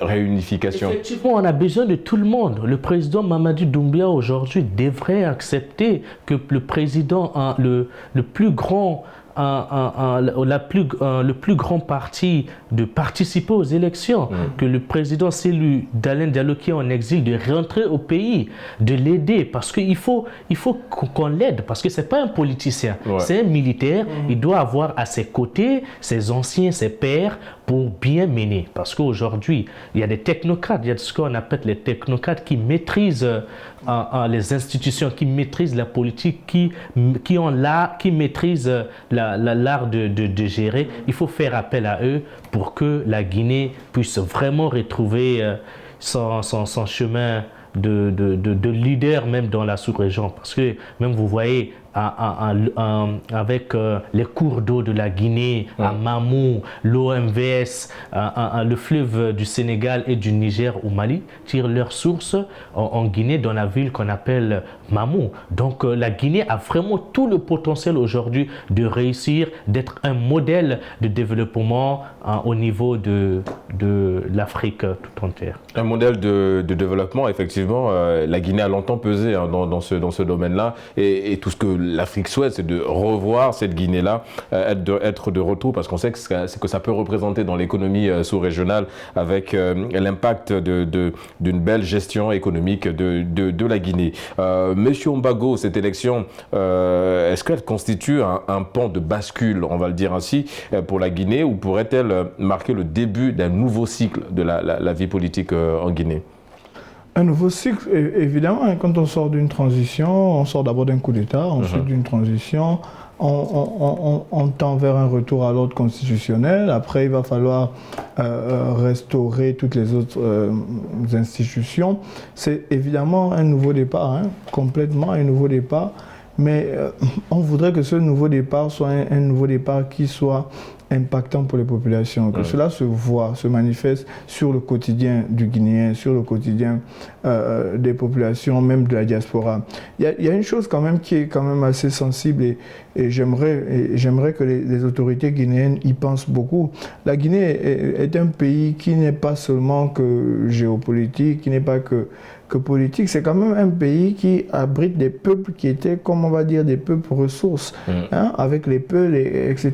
réunification? Effectivement, on a besoin de tout le monde. Le président Mamadou Doumbouya aujourd'hui devrait accepter que le président, le plus grand parti de participer aux élections, que le président Cellou Dalein Diallo qui est en exil, de rentrer au pays, de l'aider, parce qu'il faut qu'on l'aide, parce que c'est pas un politicien, c'est un militaire. Il doit avoir à ses côtés ses anciens, ses pairs, pour bien mener. Parce qu'aujourd'hui, il y a des technocrates, il y a ce qu'on appelle les technocrates qui maîtrisent les institutions, qui maîtrisent la politique, qui maîtrisent l'art de gérer. Il faut faire appel à eux pour que la Guinée puisse vraiment retrouver son chemin de leader même dans la sous-région. Parce que même vous voyez avec les cours d'eau de la Guinée, à Mamou, l'OMVS, le fleuve du Sénégal et du Niger au Mali, tirent leurs sources en Guinée dans la ville qu'on appelle Mamou. Donc la Guinée a vraiment tout le potentiel aujourd'hui de réussir, d'être un modèle de développement au niveau de l'Afrique tout entière. Un modèle de développement, effectivement, la Guinée a longtemps pesé dans ce domaine-là et tout ce que l'Afrique souhaite, c'est de revoir cette Guinée-là, être de retour, parce qu'on sait que ça peut représenter dans l'économie sous-régionale avec l'impact d'une belle gestion économique de la Guinée. Monsieur Mbago, cette élection, est-ce qu'elle constitue un pan de bascule, on va le dire ainsi, pour la Guinée, ou pourrait-elle marquer le début d'un nouveau cycle de la vie politique en Guinée? Un nouveau cycle, évidemment, quand on sort d'une transition, on sort d'abord d'un coup d'État, ensuite d'une transition, on tend vers un retour à l'ordre constitutionnel. Après, il va falloir restaurer toutes les autres institutions. C'est évidemment un nouveau départ, complètement un nouveau départ, mais on voudrait que ce nouveau départ soit un nouveau départ qui soit impactant pour les populations, que cela se voit, se manifeste sur le quotidien du Guinéen, sur le quotidien des populations, même de la diaspora. Il y a une chose quand même qui est quand même assez sensible et j'aimerais que les autorités guinéennes y pensent beaucoup. La Guinée est un pays qui n'est pas seulement que géopolitique, qui n'est pas que politique, c'est quand même un pays qui abrite des peuples qui étaient, comme on va dire, des peuples ressources, avec les Peuls, etc.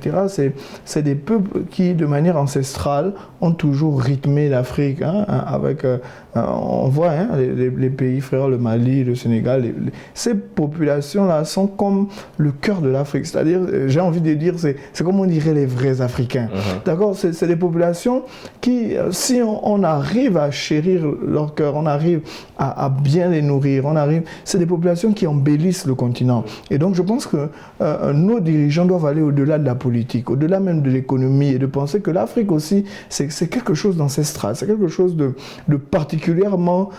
C'est des peuples qui, de manière ancestrale, ont toujours rythmé l'Afrique, avec, on voit les pays frères, le Mali, le Sénégal, ces populations-là sont comme le cœur de l'Afrique, c'est-à-dire, j'ai envie de dire, c'est comme on dirait les vrais Africains, d'accord, c'est des populations qui, si on arrive à chérir leur cœur, on arrive à bien les nourrir, c'est des populations qui embellissent le continent. Et donc je pense que nos dirigeants doivent aller au-delà de la politique, au-delà même de l'économie, et de penser que l'Afrique aussi, c'est quelque chose d'ancestral, c'est quelque chose de particulièrement,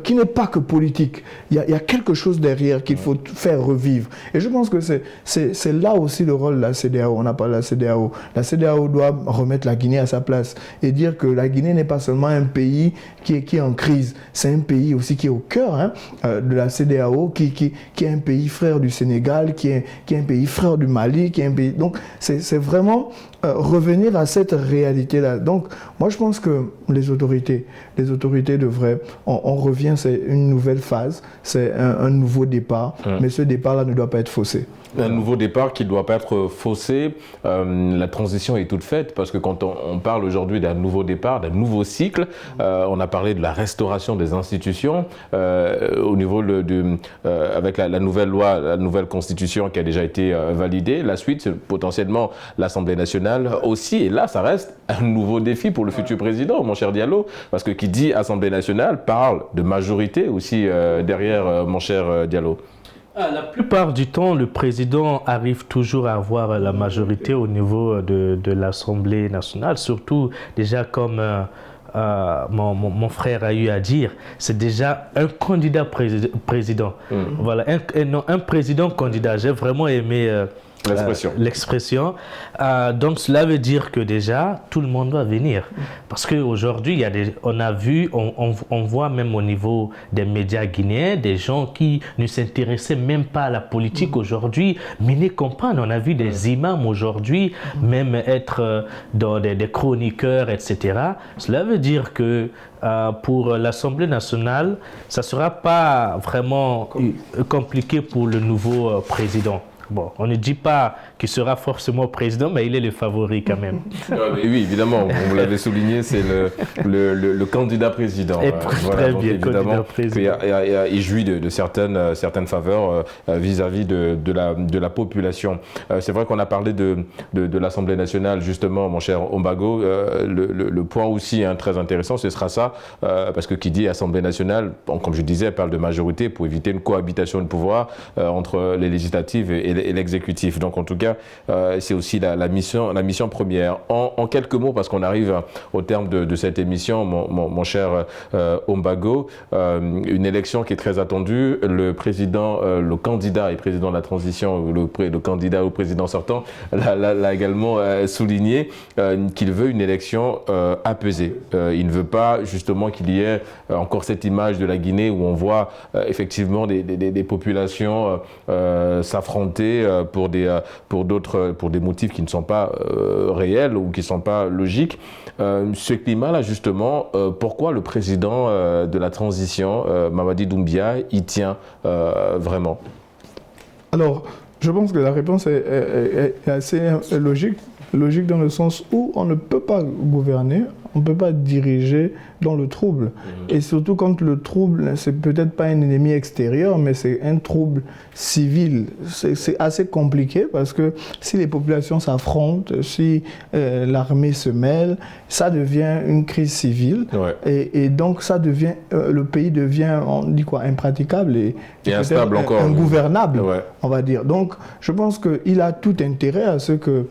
qui n'est pas que politique. Il y a quelque chose derrière qu'il faut faire revivre. Et je pense que c'est là aussi le rôle de la CEDEAO. On a parlé de la CEDEAO. La CEDEAO doit remettre la Guinée à sa place et dire que la Guinée n'est pas seulement un pays qui est en crise, c'est un pays aussi aussi qui est au cœur de la CEDEAO, qui est un pays frère du Sénégal, qui est un pays frère du Mali, qui est un pays... Donc, c'est vraiment revenir à cette réalité-là. Donc, moi, je pense que les autorités devraient... On revient, c'est une nouvelle phase, c'est un nouveau départ, mais ce départ-là ne doit pas être faussé. Un nouveau départ qui ne doit pas être faussé. La transition est toute faite parce que quand on parle aujourd'hui d'un nouveau départ, d'un nouveau cycle, on a parlé de la restauration des institutions au niveau avec la nouvelle loi, la nouvelle constitution qui a déjà été validée. La suite, c'est potentiellement l'Assemblée nationale aussi. Et là, ça reste un nouveau défi pour le futur président, mon cher Diallo, parce que qui dit Assemblée nationale parle de majorité aussi derrière, mon cher Diallo. La plupart du temps, le président arrive toujours à avoir la majorité au niveau de l'Assemblée nationale, surtout déjà comme mon frère a eu à dire, c'est déjà un candidat président. Voilà, non, un président candidat. J'ai vraiment aimé l'expression. Donc cela veut dire que déjà tout le monde va venir, parce qu'aujourd'hui on voit même au niveau des médias guinéens des gens qui ne s'intéressaient même pas à la politique aujourd'hui, mais les comprennent. On a vu des imams aujourd'hui même être dans des chroniqueurs, etc. Cela veut dire que pour l'Assemblée nationale, ça ne sera pas vraiment compliqué pour le nouveau président. Bon, on ne dit pas qu'il sera forcément président, mais il est le favori quand même. Oui, évidemment, vous l'avez souligné, c'est le candidat président. Et très bien, candidat président. Il jouit de certaines faveurs vis-à-vis de la population. C'est vrai qu'on a parlé de l'Assemblée nationale, justement, mon cher Ombago. Le point aussi très intéressant, ce sera ça, parce que qui dit Assemblée nationale, comme je disais, parle de majorité pour éviter une cohabitation de pouvoir entre les législatives et l'exécutif. Donc en tout cas, c'est aussi la mission première. En quelques mots, parce qu'on arrive au terme de cette émission, mon cher Ombago, une élection qui est très attendue. Le candidat et président de la transition, le candidat au président sortant, l'a également souligné qu'il veut une élection apaisée. Il ne veut pas justement qu'il y ait encore cette image de la Guinée où on voit effectivement des populations s'affronter pour des motifs qui ne sont pas réels ou qui ne sont pas logiques. Ce climat-là, justement, pourquoi le président de la transition, Mamadi Doumbia, y tient vraiment? Alors, je pense que la réponse est assez logique. Logique dans le sens où on ne peut pas gouverner, on ne peut pas diriger dans le trouble. Et surtout quand le trouble, c'est peut-être pas un ennemi extérieur, mais c'est un trouble civil. C'est assez compliqué parce que si les populations s'affrontent, si l'armée se mêle, ça devient une crise civile. Ouais. Et donc ça devient, le pays devient, on dit quoi, impraticable et instable encore. Ingouvernable, ouais. On va dire. Donc je pense qu'il a tout intérêt à ce que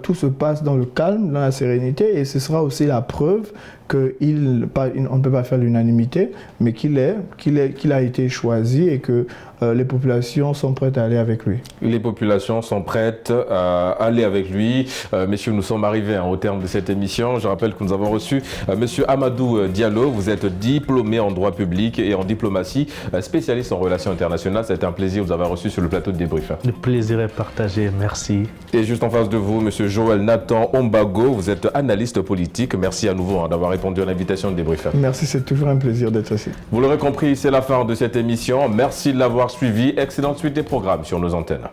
tout se passe dans le calme, dans la sérénité, et ce sera aussi la preuve qu'on ne peut pas faire l'unanimité, mais qu'il a été choisi et que les populations sont prêtes à aller avec lui. Les populations sont prêtes à aller avec lui. Messieurs, nous sommes arrivés au terme de cette émission. Je rappelle que nous avons reçu Monsieur Amadou Diallo. Vous êtes diplômé en droit public et en diplomatie, spécialiste en relations internationales. Ça a été un plaisir de vous avoir reçu sur le plateau de Débrief. Le plaisir est partagé. Merci. Et juste en face de vous, Monsieur Joël Nathan Ombago. Vous êtes analyste politique. Merci à nouveau d'avoir répondu à l'invitation de Débrief. Merci, c'est toujours un plaisir d'être ici. Vous l'aurez compris, c'est la fin de cette émission. Merci de l'avoir suivi. Excellente suite des programmes sur nos antennes.